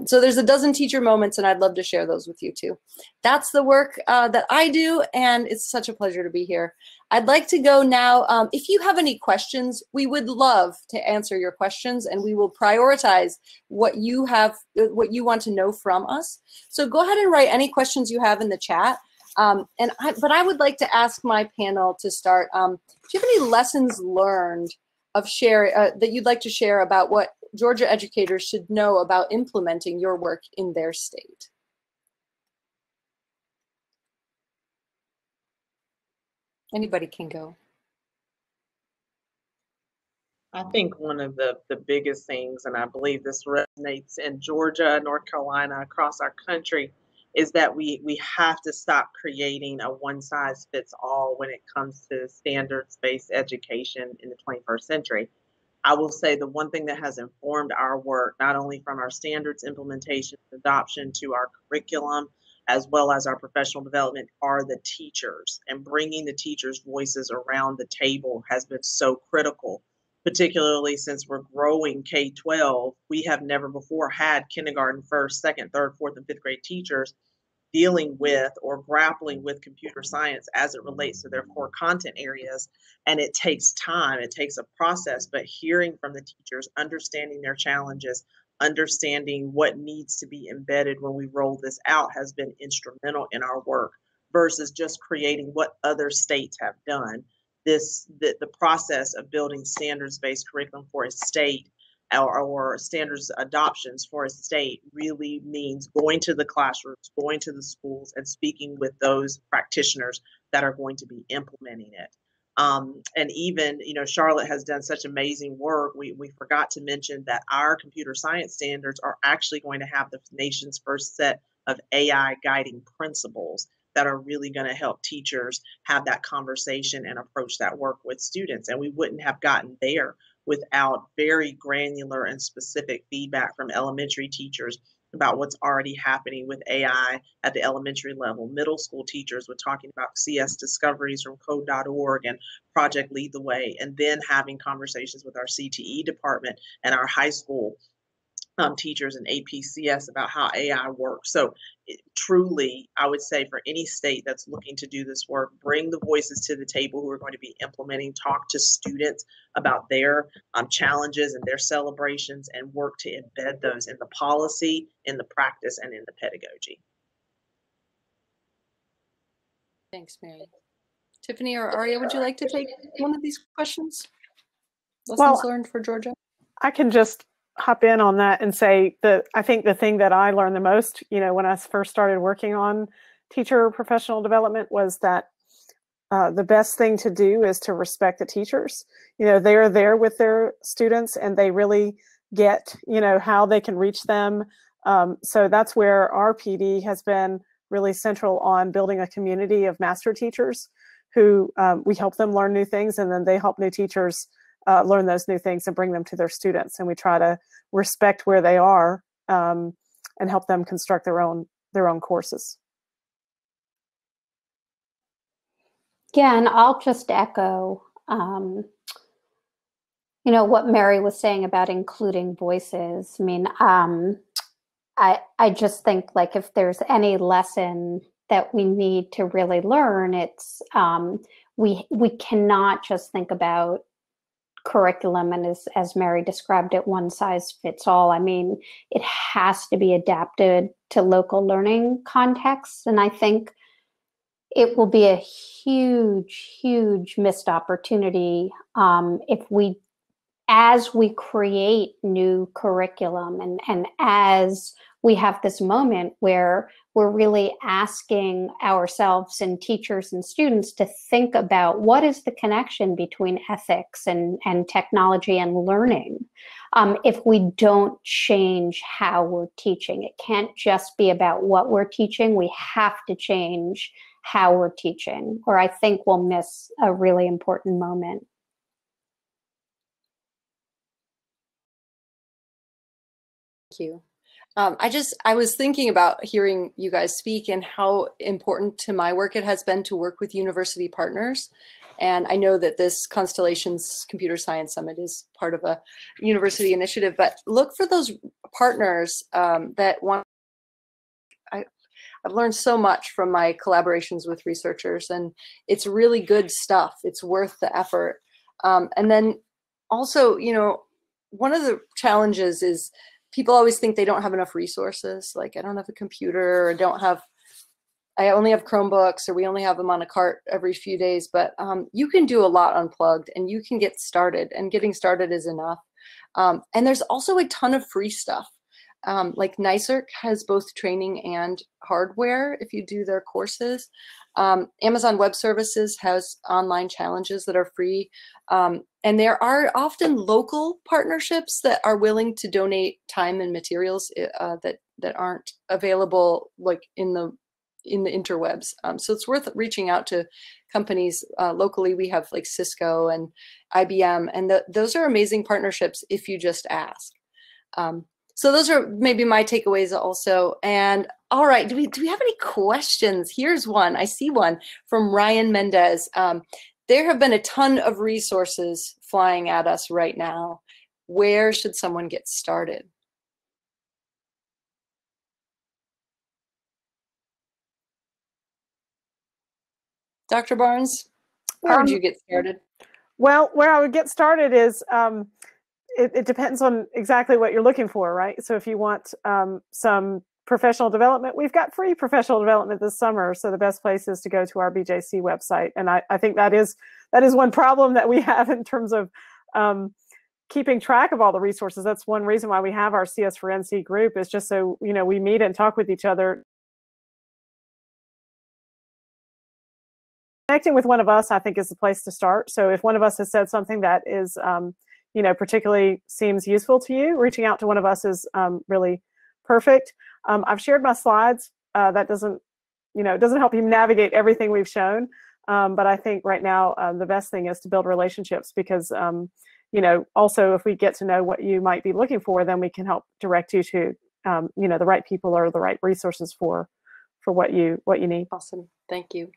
So there's a dozen teacher moments, and I'd love to share those with you too. That's the work that I do, and it's such a pleasure to be here. I'd like to go now. If you have any questions, we would love to answer your questions, and we will prioritize what you want to know from us. So go ahead and write any questions you have in the chat. But I would like to ask my panel to start. Do you have any lessons learned of that you'd like to share about what Georgia educators should know about implementing your work in their state? Anybody can go. I think one of the biggest things, and I believe this resonates in Georgia, North Carolina, across our country, is that we have to stop creating a one-size-fits-all when it comes to standards-based education in the 21st century. I will say the one thing that has informed our work, not only from our standards implementation, adoption to our curriculum, as well as our professional development, are the teachers. And bringing the teachers' voices around the table has been so critical, particularly since we're growing K-12. We have never before had kindergarten, first, second, third, fourth, and fifth grade teachers dealing with or grappling with computer science as it relates to their core content areas. And it takes time, it takes a process, but hearing from the teachers, understanding their challenges, understanding what needs to be embedded when we roll this out has been instrumental in our work, versus just creating what other states have done. The process of building standards-based curriculum for a state or standards adoptions for a state really means going to the classrooms, going to the schools, and speaking with those practitioners that are going to be implementing it. And even, Charlotte has done such amazing work. We forgot to mention that our computer science standards are actually going to have the nation's first set of AI guiding principles that are really going to help teachers have that conversation and approach that work with students. And we wouldn't have gotten there without very granular and specific feedback from elementary teachers about what's already happening with AI at the elementary level. Middle school teachers were talking about CS discoveries from code.org and Project Lead the Way, and then having conversations with our CTE department and our high school teachers and APCS about how AI works. So truly, I would say for any state that's looking to do this work, bring the voices to the table who are going to be implementing, talk to students about their challenges and their celebrations, and work to embed those in the policy, in the practice, and in the pedagogy. Thanks, Mary. Tiffany or Aria, would you like to take one of these questions? Lessons learned for Georgia? I can just hop in on that and say that I think the thing that I learned the most, when I first started working on teacher professional development, was that the best thing to do is to respect the teachers. They are there with their students and they really get, how they can reach them. So that's where our PD has been really central on building a community of master teachers who we help them learn new things, and then they help new teachers learn those new things and bring them to their students. And we try to respect where they are and help them construct their own courses. Yeah, and I'll just echo, what Mary was saying about including voices. I mean, I just think, like, if there's any lesson that we need to really learn, it's we cannot just think about curriculum and, as Mary described it, one size fits all. I mean, it has to be adapted to local learning contexts. And I think it will be a huge, huge missed opportunity if as we create new curriculum and as we have this moment where we're really asking ourselves and teachers and students to think about what is the connection between ethics and technology and learning. If we don't change how we're teaching, it can't just be about what we're teaching. We have to change how we're teaching, or I think we'll miss a really important moment. Thank you. I was thinking about hearing you guys speak and how important to my work it has been to work with university partners. And I know that this Constellations Computer Science Summit is part of a university initiative, but look for those partners that want. I've learned so much from my collaborations with researchers, and it's really good stuff. It's worth the effort. And then also, one of the challenges is people always think they don't have enough resources. Like, I don't have a computer, or I only have Chromebooks, or we only have them on a cart every few days. But you can do a lot unplugged, and you can get started, and getting started is enough. And there's also a ton of free stuff. Like NYSERC has both training and hardware if you do their courses. Amazon Web Services has online challenges that are free. And there are often local partnerships that are willing to donate time and materials that aren't available like in the interwebs. So it's worth reaching out to companies locally. We have like Cisco and IBM, and those are amazing partnerships if you just ask. So those are maybe my takeaways also. And all right, do we have any questions? Here's one. I see one from Ryan Mendez. There have been a ton of resources flying at us right now. Where should someone get started? Dr. Barnes, where would you get started? Well, where I would get started is it depends on exactly what you're looking for, right? So if you want some professional development, we've got free professional development this summer. So the best place is to go to our BJC website. And I think that is one problem that we have in terms of keeping track of all the resources. That's one reason why we have our CS for NC group, is just so, we meet and talk with each other. Connecting with one of us, I think, is the place to start. So if one of us has said something that is, particularly seems useful to you, reaching out to one of us is really perfect. I've shared my slides. That doesn't help you navigate everything we've shown. But I think right now the best thing is to build relationships, because also if we get to know what you might be looking for, then we can help direct you to, the right people or the right resources for what you need. Awesome. Thank you.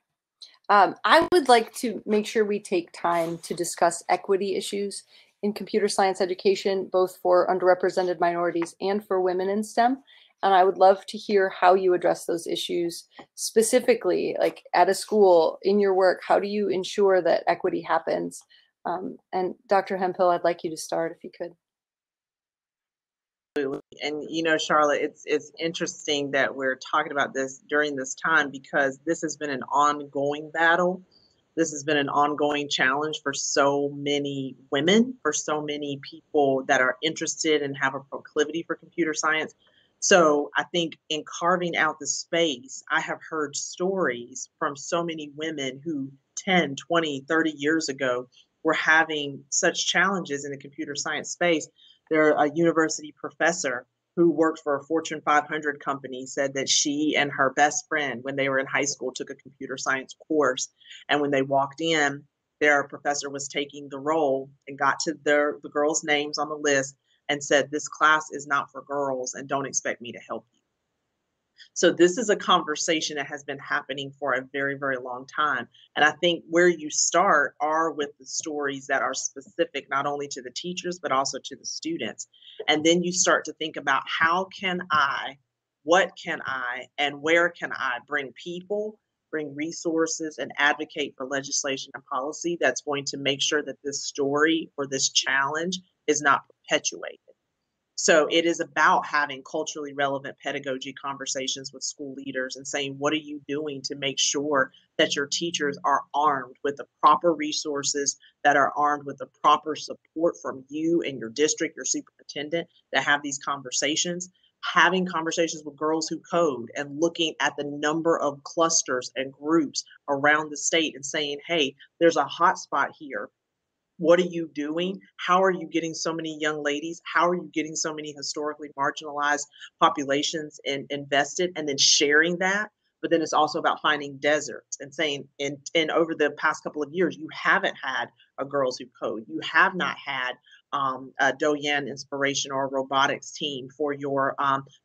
I would like to make sure we take time to discuss equity issues in computer science education, both for underrepresented minorities and for women in STEM. And I would love to hear how you address those issues specifically, like at a school, in your work. How do you ensure that equity happens? And Dr. Hemphill, I'd like you to start if you could. And Charlotte, it's interesting that we're talking about this during this time, because this has been an ongoing battle. This has been an ongoing challenge for so many women, for so many people that are interested and have a proclivity for computer science. So I think in carving out the space, I have heard stories from so many women who 10, 20, 30 years ago were having such challenges in the computer science space. There, a university professor who worked for a Fortune 500 company said that she and her best friend, when they were in high school, took a computer science course. And when they walked in, their professor was taking the roll and got to the girls' names on the list and said, "This class is not for girls, and don't expect me to help you." So this is a conversation that has been happening for a very, very long time. And I think where you start are with the stories that are specific, not only to the teachers, but also to the students. And then you start to think about how can I, what can I, and where can I bring people, bring resources, and advocate for legislation and policy that's going to make sure that this story or this challenge is not perpetuated. So it is about having culturally relevant pedagogy conversations with school leaders and saying, what are you doing to make sure that your teachers are armed with the proper resources, that are armed with the proper support from you and your district, your superintendent, to have these conversations, having conversations with Girls Who Code and looking at the number of clusters and groups around the state and saying, hey, there's a hot spot here. What are you doing? How are you getting so many young ladies? How are you getting so many historically marginalized populations invested, and then sharing that? But then it's also about finding deserts and saying, and over the past couple of years, you haven't had a Girls Who Code. You have not had a Doyen inspiration or a robotics team for your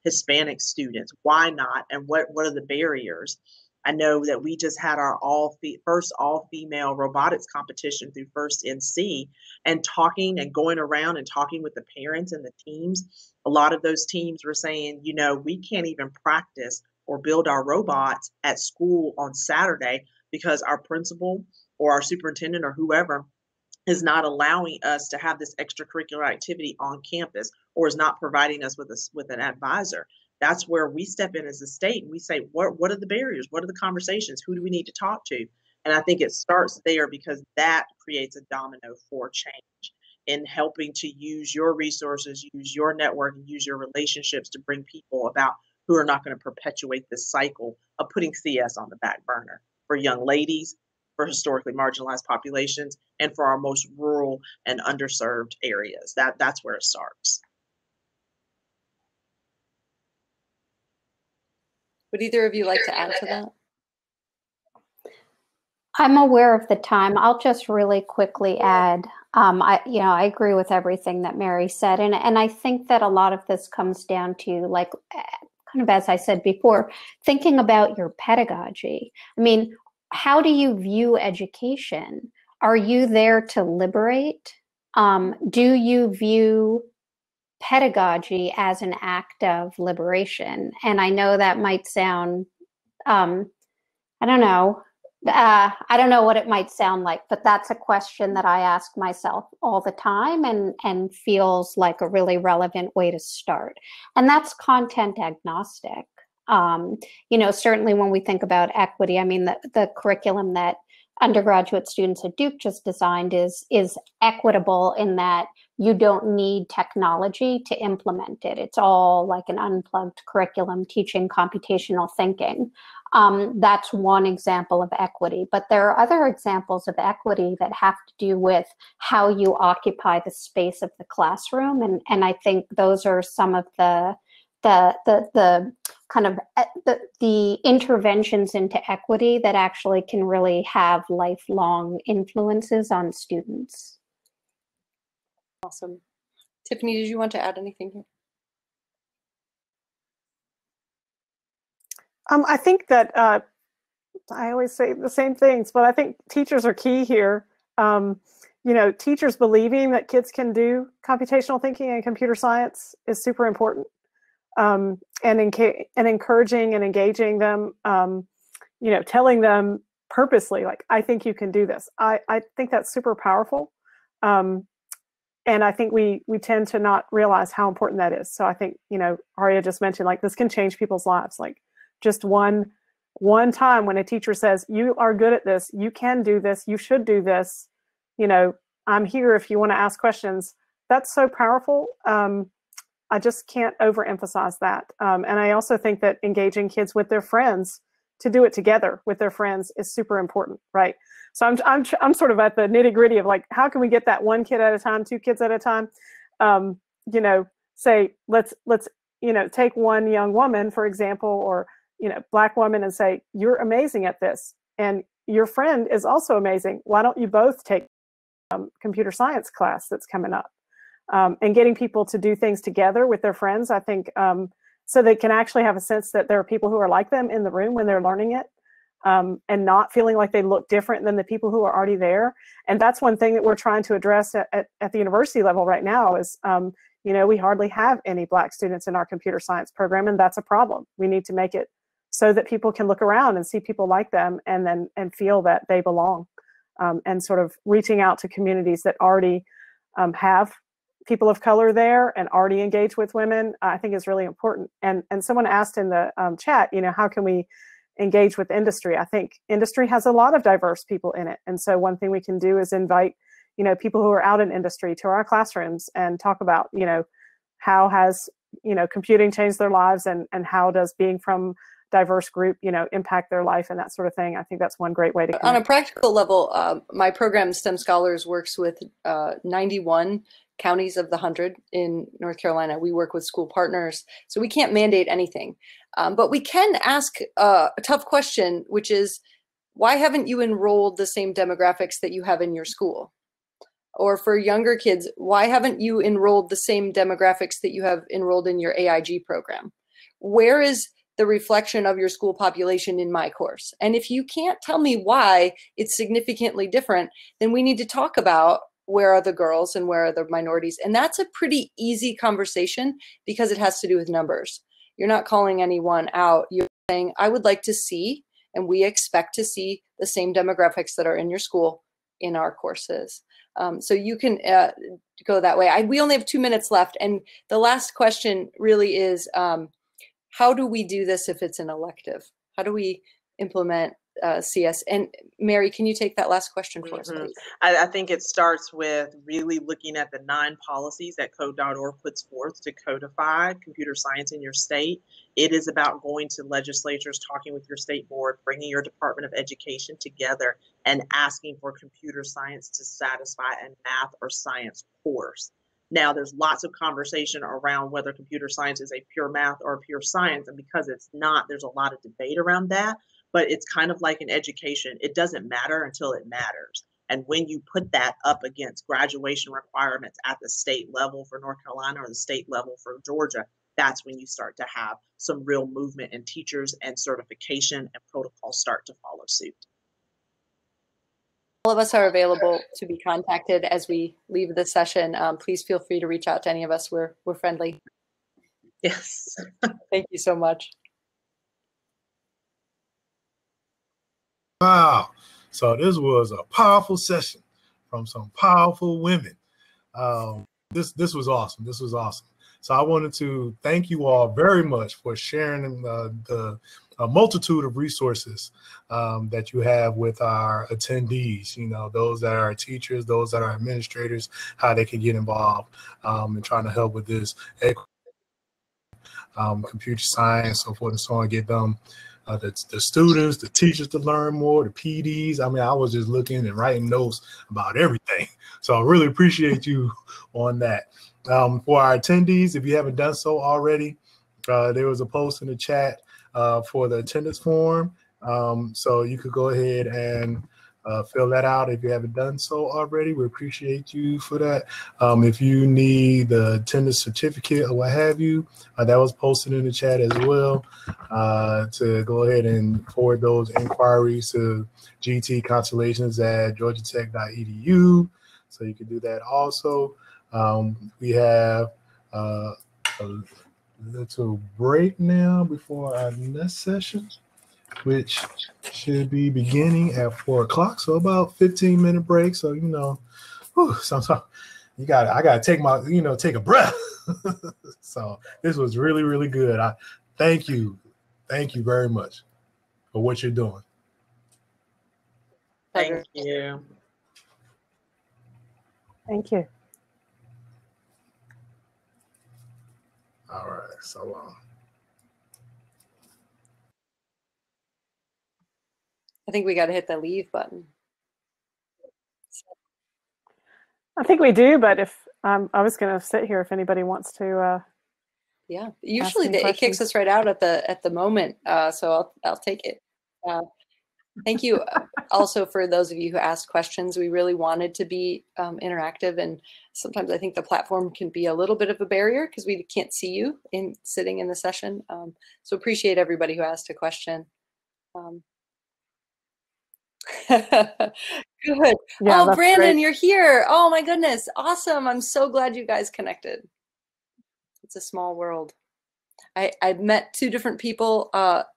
Hispanic students. Why not? And what are the barriers? I know that we just had our first all-female robotics competition through First NC, and talking and going around and talking with the parents and the teams. A lot of those teams were saying, we can't even practice or build our robots at school on Saturday because our principal or our superintendent or whoever is not allowing us to have this extracurricular activity on campus, or is not providing us with an advisor. That's where we step in as a state and we say, what are the barriers? What are the conversations? Who do we need to talk to? And I think it starts there, because that creates a domino for change in helping to use your resources, use your network, and use your relationships to bring people about who are not going to perpetuate this cycle of putting CS on the back burner for young ladies, for historically marginalized populations, and for our most rural and underserved areas. That's where it starts. Would either of you like to add to that? I'm aware of the time. I'll just really quickly add, I agree with everything that Mary said. And I think that a lot of this comes down to, like, kind of as I said before, thinking about your pedagogy. I mean, how do you view education? Are you there to liberate? Do you view pedagogy as an act of liberation? And I know that might sound, I don't know what it might sound like, but that's a question that I ask myself all the time, and feels like a really relevant way to start. And that's content agnostic. Certainly when we think about equity, I mean, the curriculum that undergraduate students at Duke just designed is equitable in that you don't need technology to implement it. It's all like an unplugged curriculum teaching computational thinking. That's one example of equity, but there are other examples of equity that have to do with how you occupy the space of the classroom. And I think those are some of the kind of the interventions into equity that actually can really have lifelong influences on students. Awesome. Tiffany, did you want to add anything here? I think that I always say the same things, but I think teachers are key here. You know, teachers believing that kids can do computational thinking and computer science is super important. And encouraging and engaging them, you know, telling them purposely, like, I think you can do this. I think that's super powerful. And I think we tend to not realize how important that is. So I think, you know, Aria just mentioned, like, this can change people's lives. Like, just one time when a teacher says, you are good at this, you can do this, you should do this, you know, I'm here if you want to ask questions. That's so powerful. I just can't overemphasize that. And I also think that engaging kids with their friends to do it together with their friends is super important, right? So I'm sort of at the nitty gritty of, like, how can we get that one kid at a time, two kids at a time? You know, say, let's, you know, take one young woman, for example, or, you know, Black woman, and say, you're amazing at this. And your friend is also amazing. Why don't you both take computer science class that's coming up? And getting people to do things together with their friends, I think, so they can actually have a sense that there are people who are like them in the room when they're learning it, and not feeling like they look different than the people who are already there. And that's one thing that we're trying to address at the university level right now is, you know, we hardly have any Black students in our computer science program, and that's a problem. We need to make it so that people can look around and see people like them and feel that they belong, and sort of reaching out to communities that already have people of color there and already engage with women, I think is really important. And someone asked in the chat, you know, how can we engage with industry? I think industry has a lot of diverse people in it. And so one thing we can do is invite, you know, people who are out in industry to our classrooms and talk about, you know, how has, you know, computing changed their lives, and how does being from diverse group, you know, impact their life and that sort of thing. I think that's one great way to connect. On a practical level, my program, STEM Scholars, works with 91 counties of the 100 in North Carolina. We work with school partners, so we can't mandate anything. But we can ask a tough question, which is, why haven't you enrolled the same demographics that you have in your school? Or for younger kids, why haven't you enrolled the same demographics that you have enrolled in your AIG program? Where is the reflection of your school population in my course? And if you can't tell me why it's significantly different, then we need to talk about where are the girls and where are the minorities. And that's a pretty easy conversation because it has to do with numbers. You're not calling anyone out. You're saying, I would like to see, and we expect to see the same demographics that are in your school in our courses. So you can go that way. We only have 2 minutes left. And the last question really is, how do we do this if it's an elective? How do we implement CS? And Mary, can you take that last question for us, please? I think it starts with really looking at the 9 policies that code.org puts forth to codify computer science in your state. It is about going to legislatures, talking with your state board, bringing your Department of Education together and asking for computer science to satisfy a math or science course. Now, there's lots of conversation around whether computer science is a pure math or a pure science. And because it's not, there's a lot of debate around that. But it's kind of like in education. It doesn't matter until it matters. And when you put that up against graduation requirements at the state level for North Carolina or the state level for Georgia, that's when you start to have some real movement in teachers, and certification and protocols start to follow suit. All of us are available to be contacted as we leave the session. Please feel free to reach out to any of us. We're friendly. Yes. Thank you so much. Wow. So this was a powerful session from some powerful women. This was awesome. This was awesome. So I wanted to thank you all very much for sharing the multitude of resources that you have with our attendees, you know, those that are teachers, those that are administrators, how they can get involved in trying to help with this computer science, so forth and so on, get them the students, the teachers to learn more, the PDs. I mean, I was just looking and writing notes about everything. So I really appreciate you on that. For our attendees, if you haven't done so already, there was a post in the chat for the attendance form. So you could go ahead and fill that out if you haven't done so already. We appreciate you for that. If you need the attendance certificate or what have you, that was posted in the chat as well, to go ahead and forward those inquiries to gt.constellations@georgiatech.edu. So you can do that also. We have a little break now before our next session, which should be beginning at 4 o'clock. So about 15-minute break. So, you know, sometimes I gotta take a breath. So this was really, really good. Thank you very much for what you're doing. Thank you. Thank you. All right, so I think we got to hit the leave button. I think we do, but if I was going to sit here if anybody wants to. Yeah, usually it kicks us right out at the moment, so I'll take it. Thank you also for those of you who asked questions. We really wanted to be interactive, and sometimes I think the platform can be a little bit of a barrier because we can't see you sitting in the session. So appreciate everybody who asked a question. Good. Yeah, oh, Brandon, great. You're here. Oh my goodness. Awesome. I'm so glad you guys connected. It's a small world. I've met two different people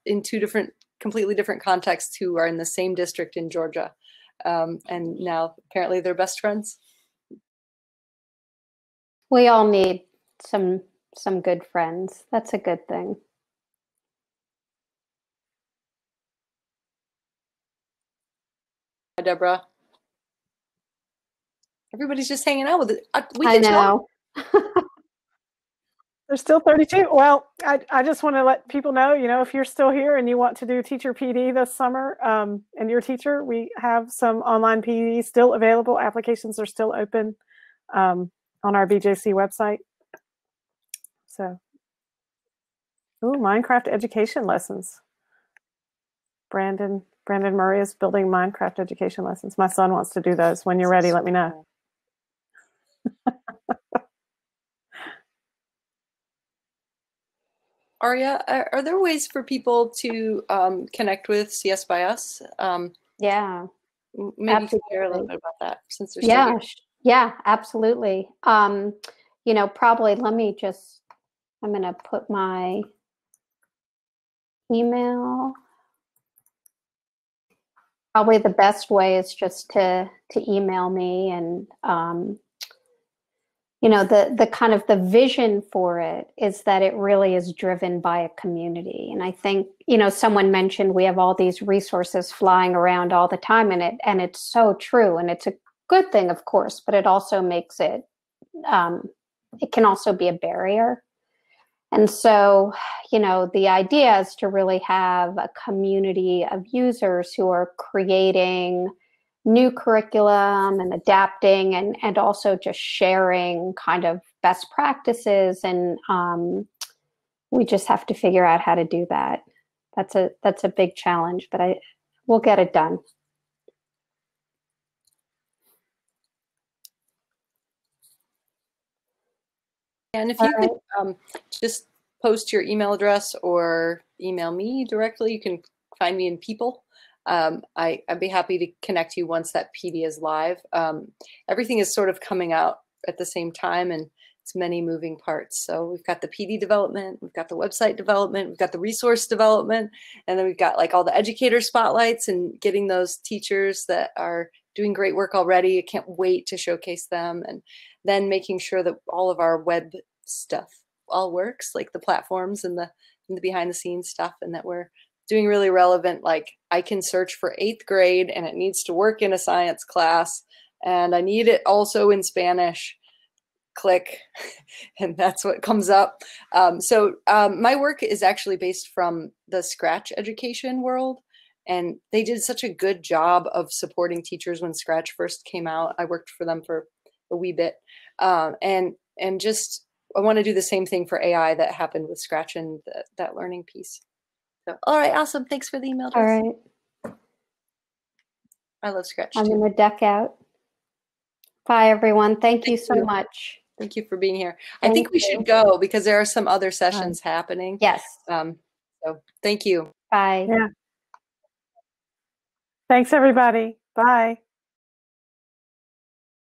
in two completely different contexts who are in the same district in Georgia. And now apparently they're best friends. We all need some good friends. That's a good thing. Hi, Deborah. Everybody's just hanging out with it. I know. There's still 32. Well, I just want to let people know, if you're still here and you want to do teacher PD this summer, and you're a teacher, we have some online PD still available. Applications are still open on our BJC website. So, Minecraft education lessons. Brandon Murray is building Minecraft education lessons. My son wants to do those. When you're ready, let me know. Aria, are there ways for people to connect with CS by Us? Yeah. Maybe you can share a little bit about that since there's Yeah, absolutely. Probably I'm going to put my email. Probably the best way is just to email me, and the kind of the vision for it is that it really is driven by a community. And I think, someone mentioned we have all these resources flying around all the time, and it's so true. And it's a good thing, of course, but it also makes it can also be a barrier. And so, the idea is to really have a community of users who are creating new curriculum and adapting and also just sharing kind of best practices. And we just have to figure out how to do that. That's a big challenge, but we'll get it done. And if you could just post your email address or email me directly, you can find me in People. I'd be happy to connect you once that PD is live. Everything is sort of coming out at the same time, and it's many moving parts. So we've got the PD development, we've got the website development, we've got the resource development, and then we've got like all the educator spotlights and getting those teachers that are doing great work already. I can't wait to showcase them, and then making sure that all of our web stuff all works, like the platforms and the behind the scenes stuff, and that we're doing really relevant, like I can search for 8th grade and it needs to work in a science class, and I need it also in Spanish. Click, and that's what comes up. So my work is actually based from the Scratch education world, and they did such a good job of supporting teachers when Scratch first came out. I worked for them for a wee bit, and just I want to do the same thing for AI that happened with Scratch and that learning piece. So, all right, awesome. Thanks for the email address. All right. I love Scratch I'm too. going to deck out. Bye, everyone. Thank you so much. Thank you for being here. I Thank think we you. should go because there are some other sessions happening. Yes. So thank you. Bye. Yeah. Thanks, everybody. Bye.